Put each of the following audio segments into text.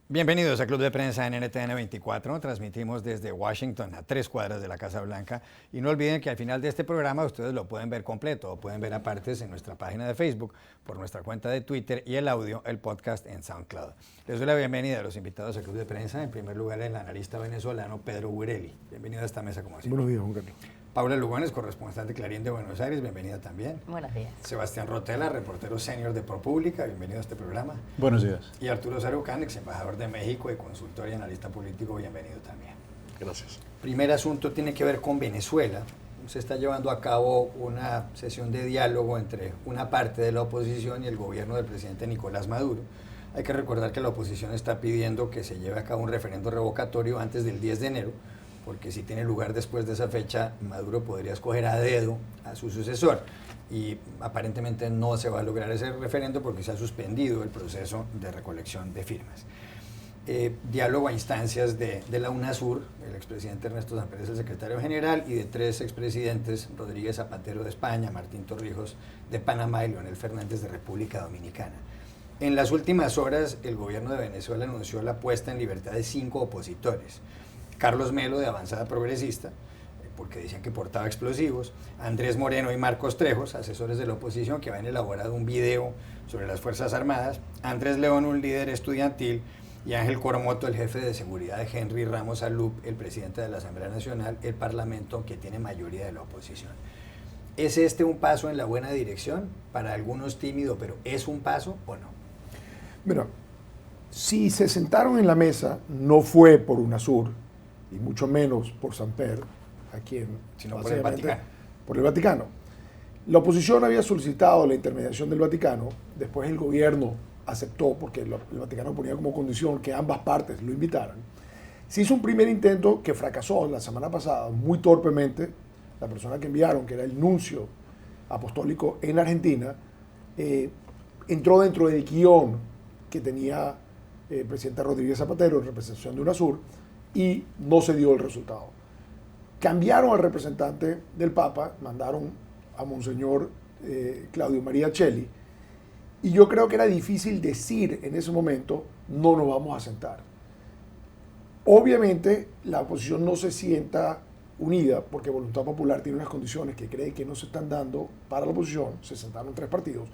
Bienvenidos a Club de Prensa en NTN 24. Transmitimos desde Washington, a 3 cuadras de la Casa Blanca. Y no olviden que al final de este programa ustedes lo pueden ver completo o pueden ver a partes en nuestra página de Facebook, por nuestra cuenta de Twitter y el audio, el podcast en SoundCloud. Les doy la bienvenida a los invitados al Club de Prensa. En primer lugar, el analista venezolano Pedro Burelli. Bienvenido a esta mesa, como siempre. Buenos días, Juan Carlos. Paula Lugones, corresponsal de Clarín de Buenos Aires, bienvenida también. Buenos días. Sebastián Rotella, reportero senior de ProPublica, bienvenido a este programa. Buenos días. Y Arturo Sarucán, ex embajador de México y consultor y analista político, bienvenido también. Gracias. Primer asunto tiene que ver con Venezuela. Se está llevando a cabo una sesión de diálogo entre una parte de la oposición y el gobierno del presidente Nicolás Maduro. Hay que recordar que la oposición está pidiendo que se lleve a cabo un referendo revocatorio antes del 10 de enero, porque si tiene lugar después de esa fecha, Maduro podría escoger a dedo a su sucesor. Y aparentemente no se va a lograr ese referendo porque se ha suspendido el proceso de recolección de firmas. Diálogo a instancias de la UNASUR, el expresidente Ernesto Samper es el secretario general, y de 3 expresidentes, Rodríguez Zapatero de España, Martín Torrijos de Panamá y Leonel Fernández de República Dominicana. En las últimas horas, el gobierno de Venezuela anunció la puesta en libertad de 5 opositores. Carlos Melo, de Avanzada Progresista, porque decían que portaba explosivos; Andrés Moreno y Marcos Trejos, asesores de la oposición, que habían elaborado un video sobre las Fuerzas Armadas; Andrés León, un líder estudiantil; y Ángel Coromoto, el jefe de seguridad de Henry Ramos Alup, el presidente de la Asamblea Nacional, el Parlamento que tiene mayoría de la oposición. ¿Es este un paso en la buena dirección? Para algunos tímido, pero ¿es un paso o no? Mira, si se sentaron en la mesa, no fue por UNASUR, y mucho menos por Samper, a quien sino por el Vaticano. Por el Vaticano. La oposición había solicitado la intermediación del Vaticano, después el gobierno aceptó, porque el Vaticano ponía como condición que ambas partes lo invitaran. Se hizo un primer intento que fracasó la semana pasada, muy torpemente. La persona que enviaron, que era el nuncio apostólico en Argentina, entró dentro del guión que tenía el presidente Rodríguez Zapatero en representación de UNASUR, y no se dio el resultado. Cambiaron al representante del Papa, mandaron a Monseñor Claudio María Celli, y yo creo que era difícil decir en ese momento, no nos vamos a sentar. Obviamente la oposición no se sienta unida, porque Voluntad Popular tiene unas condiciones que cree que no se están dando para la oposición. Se sentaron 3 partidos,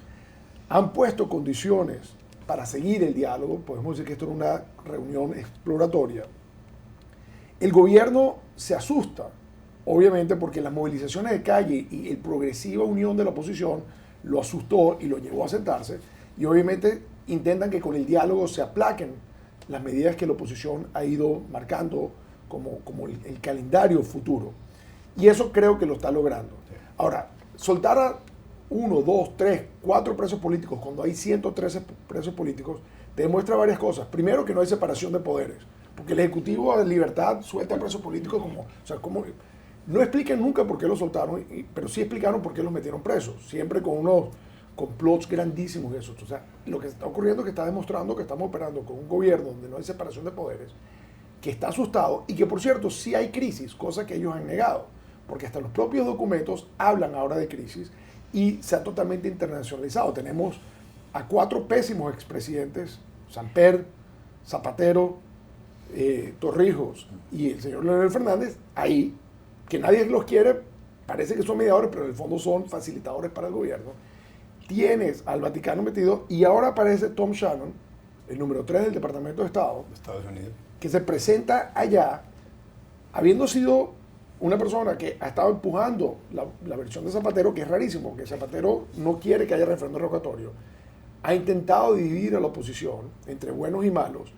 han puesto condiciones para seguir el diálogo. Podemos decir que esto era una reunión exploratoria. El gobierno se asusta, obviamente, porque las movilizaciones de calle y el progresiva unión de la oposición lo asustó y lo llevó a sentarse, y obviamente intentan que con el diálogo se aplaquen las medidas que la oposición ha ido marcando como el calendario futuro. Y eso creo que lo está logrando. Ahora, soltar a 1, 2, 3, 4 presos políticos cuando hay 113 presos políticos te demuestra varias cosas. Primero, que no hay separación de poderes, porque el Ejecutivo de libertad suelta a presos políticos como no explican nunca por qué los soltaron, pero sí explicaron por qué los metieron presos, siempre con unos complots grandísimos. Eso. O sea, lo que está ocurriendo es que está demostrando que estamos operando con un gobierno donde no hay separación de poderes, que está asustado, y que, por cierto, sí hay crisis, cosa que ellos han negado, porque hasta los propios documentos hablan ahora de crisis, y se ha totalmente internacionalizado. Tenemos a 4 pésimos expresidentes, Samper, Zapatero, Torrijos y el señor Leonel Fernández, ahí, que nadie los quiere, parece que son mediadores, pero en el fondo son facilitadores para el gobierno. Tienes al Vaticano metido, y ahora aparece Tom Shannon, el número 3 del Departamento de Estado, de Estados Unidos, que se presenta allá, habiendo sido una persona que ha estado empujando la versión de Zapatero, que es rarísimo, porque Zapatero no quiere que haya referendo revocatorio, ha intentado dividir a la oposición entre buenos y malos,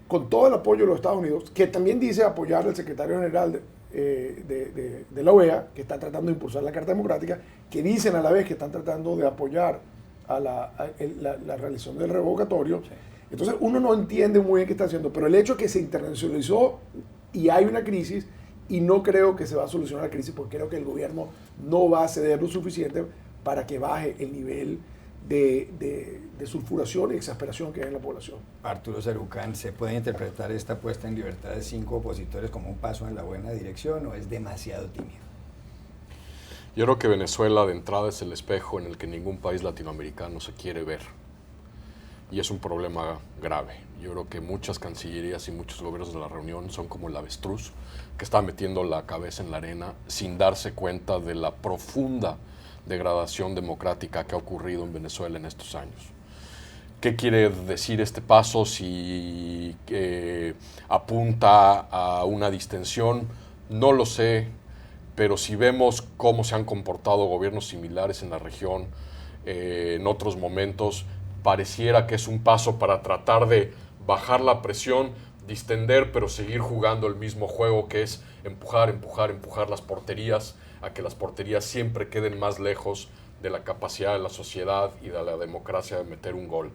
con todo el apoyo de los Estados Unidos, que también dice apoyar al secretario general de la OEA, que está tratando de impulsar la Carta Democrática, que dicen a la vez que están tratando de apoyar a la realización del revocatorio. Sí. Entonces uno no entiende muy bien qué está haciendo, pero el hecho de que se internacionalizó y hay una crisis, y no creo que se va a solucionar la crisis, porque creo que el gobierno no va a ceder lo suficiente para que baje el nivel de sulfuración y exasperación que hay en la población. Arturo Sarucán, ¿se puede interpretar esta puesta en libertad de 5 opositores como un paso en la buena dirección, o es demasiado tímido? Yo creo que Venezuela de entrada es el espejo en el que ningún país latinoamericano se quiere ver. y es un problema grave. Yo creo que muchas cancillerías y muchos gobiernos de la reunión son como el avestruz que está metiendo la cabeza en la arena sin darse cuenta de la profunda degradación democrática que ha ocurrido en Venezuela en estos años. ¿Qué quiere decir este paso? Si apunta a una distensión, no lo sé, pero si vemos cómo se han comportado gobiernos similares en la región en otros momentos, pareciera que es un paso para tratar de bajar la presión, distender, pero seguir jugando el mismo juego, que es empujar las porterías, a que las porterías siempre queden más lejos de la capacidad de la sociedad y de la democracia de meter un gol.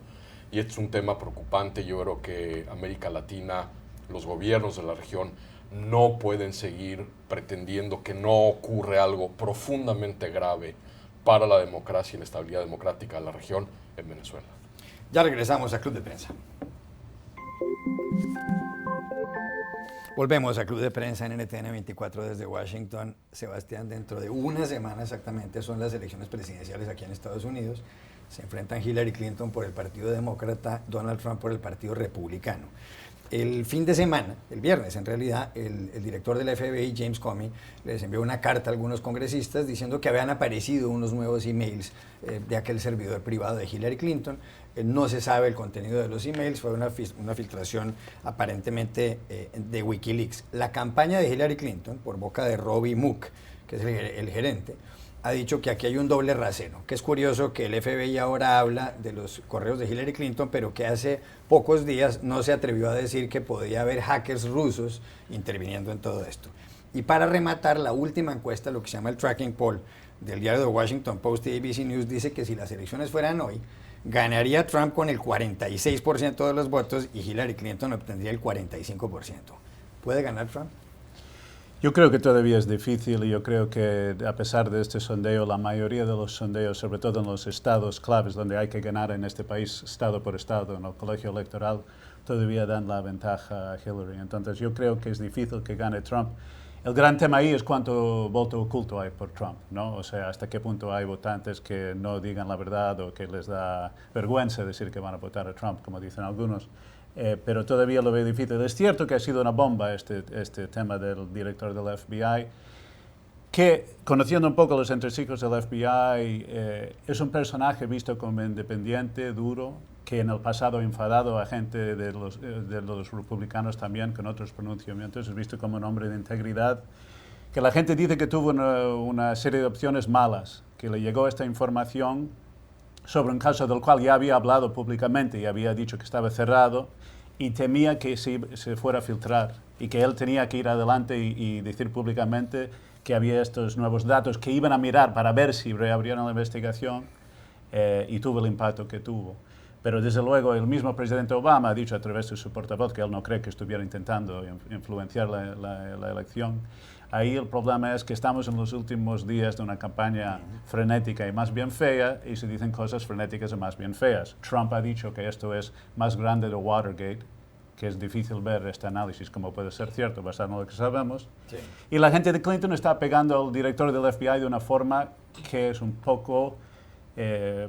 Y este es un tema preocupante. Yo creo que América Latina, los gobiernos de la región, no pueden seguir pretendiendo que no ocurre algo profundamente grave para la democracia y la estabilidad democrática de la región en Venezuela. Ya regresamos a Club de Prensa. Volvemos a Club de Prensa en NTN 24 desde Washington. Sebastián, dentro de una semana exactamente son las elecciones presidenciales aquí en Estados Unidos. Se enfrentan Hillary Clinton por el Partido Demócrata, Donald Trump por el Partido Republicano. El fin de semana, el viernes en realidad, el director del FBI, James Comey, les envió una carta a algunos congresistas diciendo que habían aparecido unos nuevos emails de aquel servidor privado de Hillary Clinton. No se sabe el contenido de los emails, fue una filtración aparentemente de Wikileaks. La campaña de Hillary Clinton, por boca de Robbie Mook, que es el gerente, ha dicho que aquí hay un doble rasero, que es curioso que el FBI ahora habla de los correos de Hillary Clinton, pero que hace pocos días no se atrevió a decir que podía haber hackers rusos interviniendo en todo esto. Y para rematar, la última encuesta, lo que se llama el tracking poll del diario The Washington Post y ABC News, dice que si las elecciones fueran hoy, ganaría Trump con el 46% de los votos y Hillary Clinton obtendría el 45%. ¿Puede ganar Trump? Yo creo que todavía es difícil y yo creo que a pesar de este sondeo, la mayoría de los sondeos, sobre todo en los estados claves donde hay que ganar en este país, estado por estado, en el colegio electoral, todavía dan la ventaja a Hillary. Entonces yo creo que es difícil que gane Trump. El gran tema ahí es cuánto voto oculto hay por Trump, ¿no? O sea, hasta qué punto hay votantes que no digan la verdad o que les da vergüenza decir que van a votar a Trump, como dicen algunos. Pero todavía lo veo difícil. Es cierto que ha sido una bomba este tema del director del FBI, que, conociendo un poco los entresijos del FBI, es un personaje visto como independiente, duro, que en el pasado ha enfadado a gente de los republicanos también con otros pronunciamientos, es visto como un hombre de integridad, que la gente dice que tuvo una serie de opciones malas, que le llegó esta información sobre un caso del cual ya había hablado públicamente y había dicho que estaba cerrado y temía que se fuera a filtrar y que él tenía que ir adelante y decir públicamente que había estos nuevos datos que iban a mirar para ver si reabrieron la investigación y tuvo el impacto que tuvo. Pero desde luego el mismo presidente Obama ha dicho a través de su portavoz que él no cree que estuviera intentando influenciar la elección. Ahí el problema es que estamos en los últimos días de una campaña frenética y más bien fea, y se dicen cosas frenéticas y más bien feas. Trump ha dicho que esto es más grande de Watergate, que es difícil ver este análisis como puede ser cierto, basado en lo que sabemos. Sí. Y la gente de Clinton está pegando al director del FBI de una forma que es un poco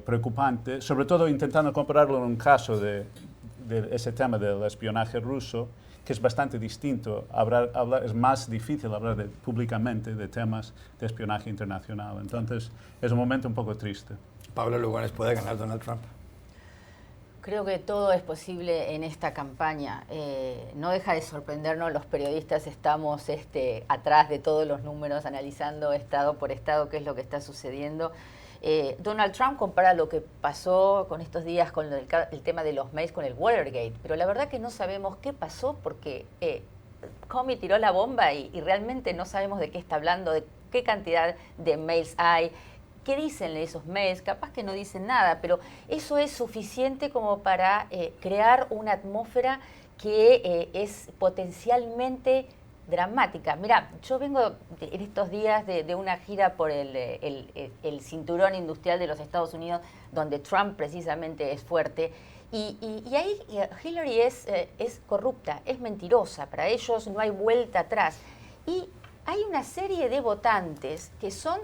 preocupante, sobre todo intentando compararlo en un caso de ese tema del espionaje ruso, que es bastante distinto. Es más difícil hablar públicamente de temas de espionaje internacional. Entonces, es un momento un poco triste. Pablo Lugones, ¿puede ganar Donald Trump? Creo que todo es posible en esta campaña. No deja de sorprendernos, los periodistas estamos atrás de todos los números, analizando estado por estado qué es lo que está sucediendo. Donald Trump compara lo que pasó con estos días con el tema de los mails con el Watergate, pero la verdad que no sabemos qué pasó porque Comey tiró la bomba y realmente no sabemos de qué está hablando, de qué cantidad de mails hay, qué dicen esos mails, capaz que no dicen nada, pero eso es suficiente como para crear una atmósfera que es potencialmente dramática. Mira, yo vengo en estos días de una gira por el cinturón industrial de los Estados Unidos, donde Trump precisamente es fuerte, y ahí Hillary es corrupta, es mentirosa, para ellos no hay vuelta atrás. Y hay una serie de votantes que son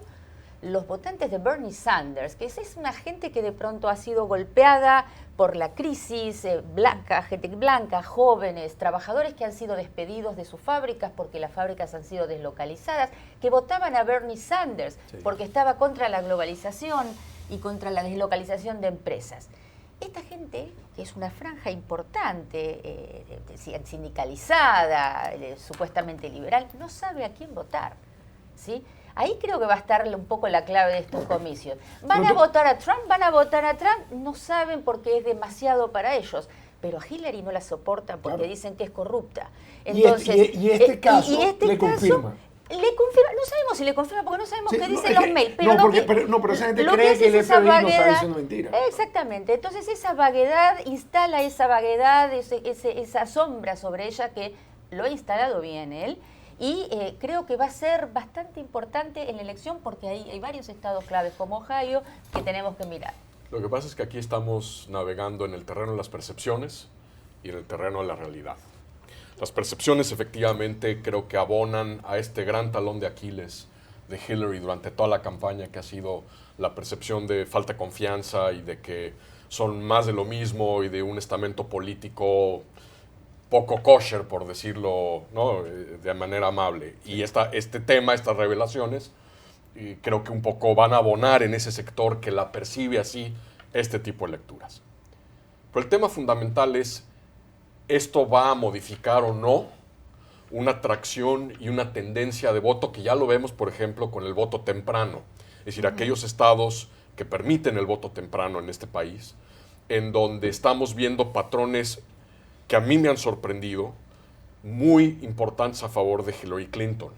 los votantes de Bernie Sanders, que es una gente que de pronto ha sido golpeada por la crisis, blanca, gente blanca, jóvenes, trabajadores que han sido despedidos de sus fábricas porque las fábricas han sido deslocalizadas, que votaban a Bernie Sanders porque estaba contra la globalización y contra la deslocalización de empresas. Esta gente, que es una franja importante, sindicalizada, supuestamente liberal, no sabe a quién votar, ¿sí? Ahí creo que va a estar un poco la clave de estos comicios. ¿Van a votar a Trump? No saben porque es demasiado para ellos. Pero a Hillary no la soportan porque dicen que es corrupta. Entonces, y este caso le confirma. Le confirma, no sabemos si le confirma porque no sabemos qué dicen los mails. Pero esa gente cree que el FBI no está diciendo mentira. Exactamente. Entonces esa vaguedad instala esa vaguedad, esa sombra sobre ella que lo ha instalado bien él. Y creo que va a ser bastante importante en la elección porque hay varios estados claves como Ohio que tenemos que mirar. Lo que pasa es que aquí estamos navegando en el terreno de las percepciones y en el terreno de la realidad. Las percepciones efectivamente creo que abonan a este gran talón de Aquiles de Hillary durante toda la campaña, que ha sido la percepción de falta de confianza y de que son más de lo mismo y de un estamento político poco kosher, por decirlo, ¿no?, de manera amable. Y este tema, estas revelaciones, creo que un poco van a abonar en ese sector que la percibe así este tipo de lecturas. Pero el tema fundamental es, ¿esto va a modificar o no una atracción y una tendencia de voto que ya lo vemos, por ejemplo, con el voto temprano? Es decir, aquellos estados que permiten el voto temprano en este país, en donde estamos viendo patrones que a mí me han sorprendido, muy importantes a favor de Hillary Clinton.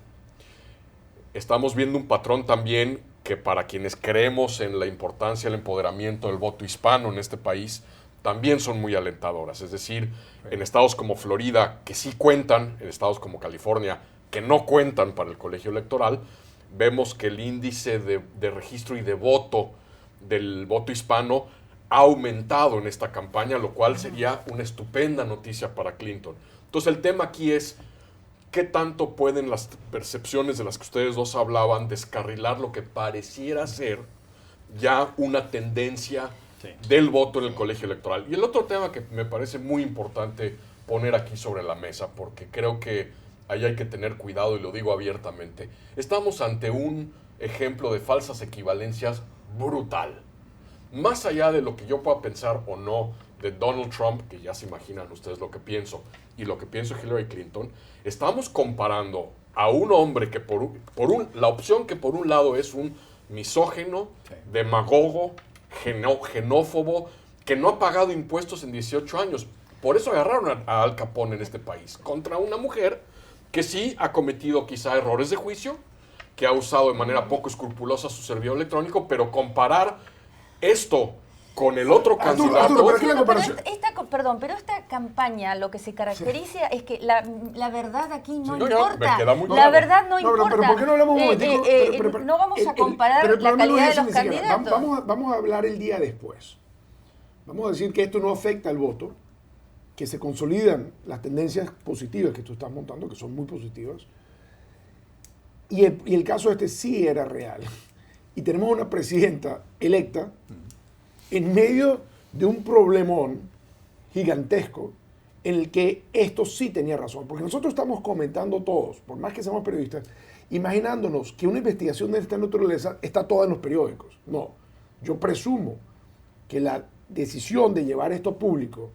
Estamos viendo un patrón también que para quienes creemos en la importancia del empoderamiento del voto hispano en este país, también son muy alentadoras. Es decir, en estados como Florida, que sí cuentan, en estados como California, que no cuentan para el colegio electoral, vemos que el índice de registro y de voto del voto hispano ha aumentado en esta campaña, lo cual sería una estupenda noticia para Clinton. Entonces el tema aquí es, ¿qué tanto pueden las percepciones de las que ustedes dos hablaban descarrilar lo que pareciera ser ya una tendencia del voto en el colegio electoral? Y el otro tema que me parece muy importante poner aquí sobre la mesa, porque creo que ahí hay que tener cuidado y lo digo abiertamente, estamos ante un ejemplo de falsas equivalencias brutal. Más allá de lo que yo pueda pensar o no de Donald Trump, que ya se imaginan ustedes lo que pienso, y lo que pienso de Hillary Clinton, estamos comparando a un hombre que la opción que por un lado es un misógino, demagogo, xenófobo, que no ha pagado impuestos en 18 años. Por eso agarraron a Al Capone en este país, contra una mujer que sí ha cometido quizá errores de juicio, que ha usado de manera poco escrupulosa su servidor electrónico, pero comparar esto con el otro candidato... Pero esta campaña lo que se caracteriza es que la verdad aquí no importa. La verdad no importa. Pero ¿por qué no hablamos un momentico? No vamos a comparar la calidad de los candidatos. Vamos a hablar el día después. Vamos a decir que esto no afecta al voto, que se consolidan las tendencias positivas que tú estás montando, que son muy positivas, y el caso sí era real. Y tenemos una presidenta electa en medio de un problemón gigantesco en el que esto sí tenía razón. Porque nosotros estamos comentando todos, por más que seamos periodistas, imaginándonos que una investigación de esta naturaleza está toda en los periódicos. No, yo presumo que la decisión de llevar esto público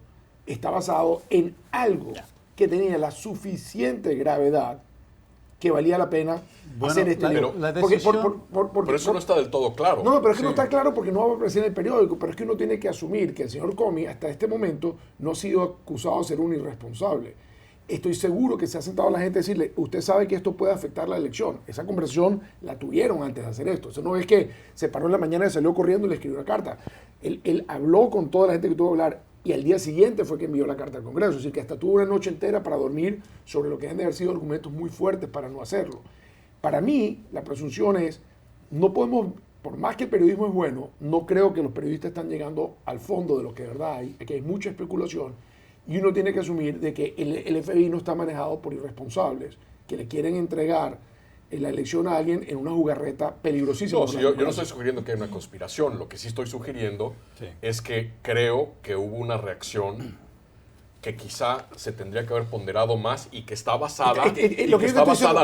está basado en algo que tenía la suficiente gravedad que valía la pena hacer este libro. Pero eso no está del todo claro. No, pero es que no está claro porque no va a aparecer en el periódico, pero es que uno tiene que asumir que el señor Comey hasta este momento no ha sido acusado de ser un irresponsable. Estoy seguro que se ha sentado la gente a decirle, usted sabe que esto puede afectar la elección. Esa conversación la tuvieron antes de hacer esto. Eso no es que se paró en la mañana y salió corriendo y le escribió una carta. Él habló con toda la gente que tuvo que hablar y al día siguiente fue que envió la carta al Congreso. Es decir, que hasta tuvo una noche entera para dormir sobre lo que han de haber sido argumentos muy fuertes para no hacerlo. Para mí, la presunción es, no podemos, por más que el periodismo es bueno, no creo que los periodistas están llegando al fondo de lo que de verdad hay, que hay mucha especulación, y uno tiene que asumir de que el FBI no está manejado por irresponsables, que le quieren entregar en la elección a alguien en una jugarreta peligrosísima. No, yo no estoy sugiriendo que hay una conspiración. Lo que sí estoy sugiriendo es que creo que hubo una reacción que quizá se tendría que haber ponderado más y que está basada,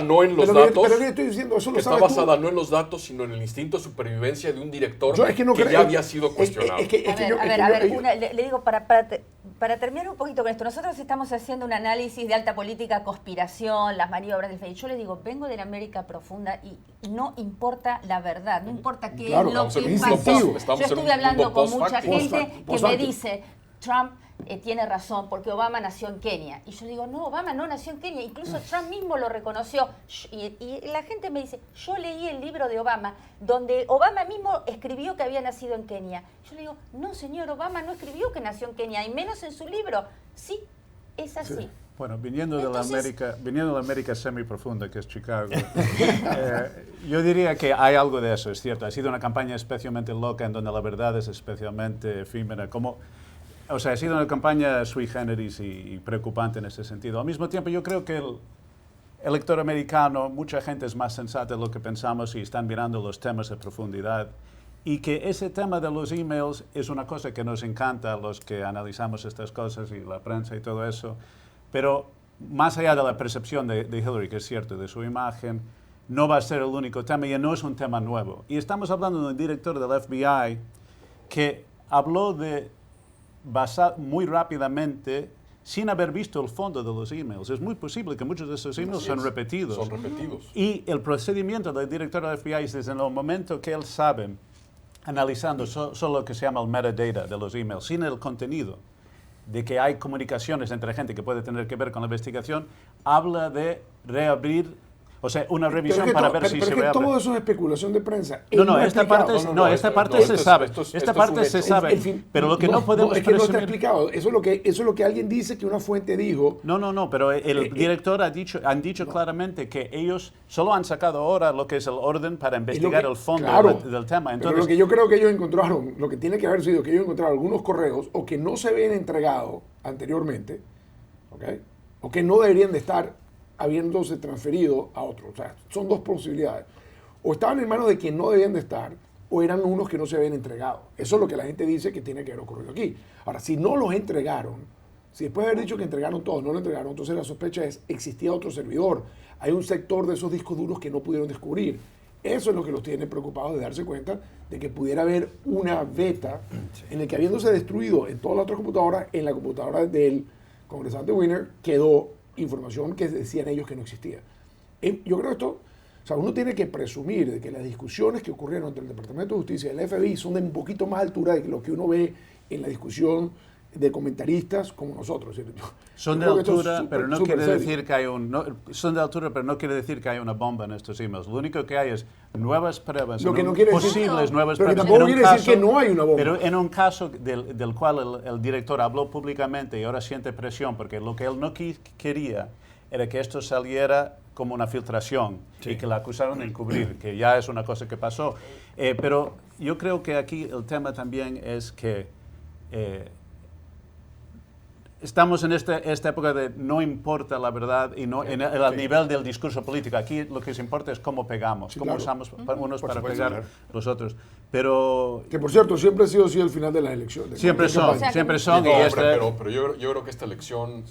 no en los datos, pero estoy diciendo, eso lo que está sabes tú. basada no en los datos, sino en el instinto de supervivencia de un director que ya había sido cuestionado. Le digo, para terminar un poquito con esto, nosotros estamos haciendo un análisis de alta política, conspiración, las maniobras del FEI. Yo les digo, vengo de la América profunda y no importa la verdad, no importa qué es lo que pasó. Yo estuve hablando con mucha gente que me dice, Trump tiene razón porque Obama nació en Kenia. Y yo digo, no, Obama no nació en Kenia. Incluso Trump mismo lo reconoció. Y la gente me dice, yo leí el libro de Obama, donde Obama mismo escribió que había nacido en Kenia. Yo le digo, no, señor, Obama no escribió que nació en Kenia, y menos en su libro. Sí, es así. Sí. Bueno, viniendo de la América semiprofunda, que es Chicago, yo diría que hay algo de eso, es cierto. Ha sido una campaña especialmente loca en donde la verdad es especialmente efímera. O sea, ha sido una campaña sui generis y preocupante en ese sentido. Al mismo tiempo, yo creo que el elector americano, mucha gente es más sensata de lo que pensamos y están mirando los temas de profundidad. Y que ese tema de los emails es una cosa que nos encanta a los que analizamos estas cosas y la prensa y todo eso. Pero más allá de la percepción de Hillary, que es cierto, de su imagen, no va a ser el único tema y no es un tema nuevo. Y estamos hablando de un director del FBI que habló de muy rápidamente, sin haber visto el fondo de los emails. Es muy posible que muchos de esos emails son repetidos. Y el procedimiento del director del FBI es desde el momento que él sabe, analizando solo lo que se llama el metadata de los emails, sin el contenido, de que hay comunicaciones entre gente que puede tener que ver con la investigación, habla de reabrir, o sea, una revisión para ver si se reabre. Pero todo eso es especulación de prensa. Esta parte se sabe. Esta parte se sabe. Pero lo que no podemos presumir... Es que no está explicado. Eso es lo que alguien dice que una fuente dijo. No, pero el director han dicho claramente que ellos solo han sacado ahora lo que es el orden para investigar el fondo del tema. Entonces, pero lo que yo creo que ellos encontraron, lo que tiene que haber sido que ellos encontraron algunos correos o que no se habían entregado anteriormente, ¿okay? O que no deberían de estar habiéndose transferido a otro. O sea, son dos posibilidades. O estaban en manos de quien no debían de estar, o eran unos que no se habían entregado. Eso es lo que la gente dice que tiene que haber ocurrido aquí. Ahora, si no los entregaron, si después de haber dicho que entregaron todo, no lo entregaron, entonces la sospecha es, existía otro servidor. Hay un sector de esos discos duros que no pudieron descubrir. Eso es lo que los tiene preocupados, de darse cuenta de que pudiera haber una beta en el que, habiéndose destruido en todas las otras computadoras, en la computadora del congresante Weiner quedó información que decían ellos que no existía. Yo creo esto, o sea, uno tiene que presumir de que las discusiones que ocurrieron entre el Departamento de Justicia y el FBI son de un poquito más altura de lo que uno ve en la discusión de comentaristas como nosotros. Son de altura, pero no quiere decir que hay son de altura, pero no quiere decir que hay una bomba en estos emails. Lo único que hay es nuevas pruebas, posibles nuevas pruebas. Pero tampoco quiere decir que no hay una bomba. Pero en un caso del cual el director habló públicamente y ahora siente presión, porque lo que él no quería era que esto saliera como una filtración y que la acusaron de encubrir, que ya es una cosa que pasó. Pero yo creo que aquí el tema también es que estamos en esta época de no importa la verdad y no en el nivel del discurso político. Aquí lo que se importa es cómo pegamos, cómo usamos unos para pegar los otros. Pero que por cierto siempre ha sido así el final de las elecciones. Siempre son. Pero yo creo que esta elección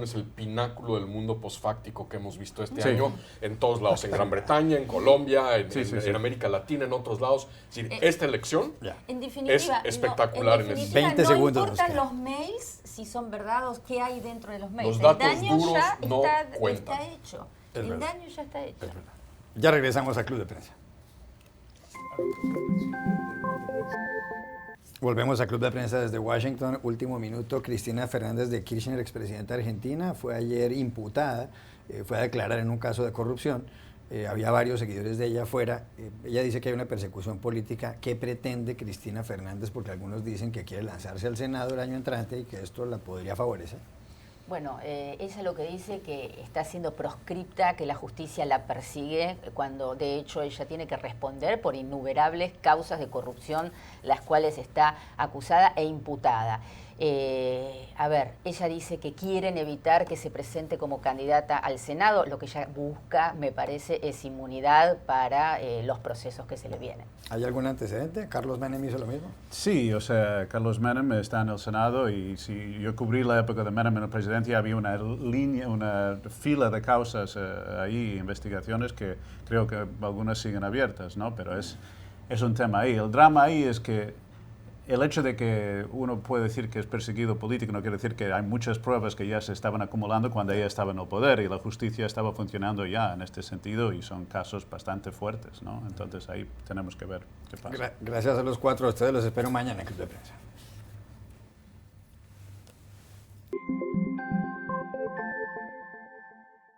es el pináculo del mundo posfáctico que hemos visto este año en todos lados, en Gran Bretaña, en Colombia, en América Latina, en otros lados. Esta elección es espectacular. En 20 segundos. No importan los mails, si son verdad o qué hay dentro de los mails. Los datos duros no cuentan. Está hecho. El daño ya está hecho. Ya regresamos al Club de Prensa. Volvemos al Club de Prensa desde Washington. Último minuto. Cristina Fernández de Kirchner, expresidenta argentina, fue ayer imputada, fue a declarar en un caso de corrupción. Había varios seguidores de ella afuera. Ella dice que hay una persecución política. ¿Qué pretende Cristina Fernández? Porque algunos dicen que quiere lanzarse al Senado el año entrante y que esto la podría favorecer. Bueno, ella lo que dice que está siendo proscripta, que la justicia la persigue, cuando de hecho ella tiene que responder por innumerables causas de corrupción, las cuales está acusada e imputada. A ver, ella dice que quieren evitar que se presente como candidata al Senado. Lo que ella busca, me parece, es inmunidad para los procesos que se le vienen. ¿Hay algún antecedente? ¿Carlos Menem hizo lo mismo? Sí, o sea, Carlos Menem está en el Senado y si yo cubrí la época de Menem en la presidencia, había una línea, una fila de causas ahí, investigaciones que creo que algunas siguen abiertas, ¿no? Pero es un tema ahí. El drama ahí es que el hecho de que uno puede decir que es perseguido político no quiere decir que hay muchas pruebas que ya se estaban acumulando cuando ella estaba en el poder y la justicia estaba funcionando ya en este sentido y son casos bastante fuertes, ¿no? Entonces ahí tenemos que ver qué pasa. Gracias a los cuatro, a ustedes los espero mañana en Club de Prensa.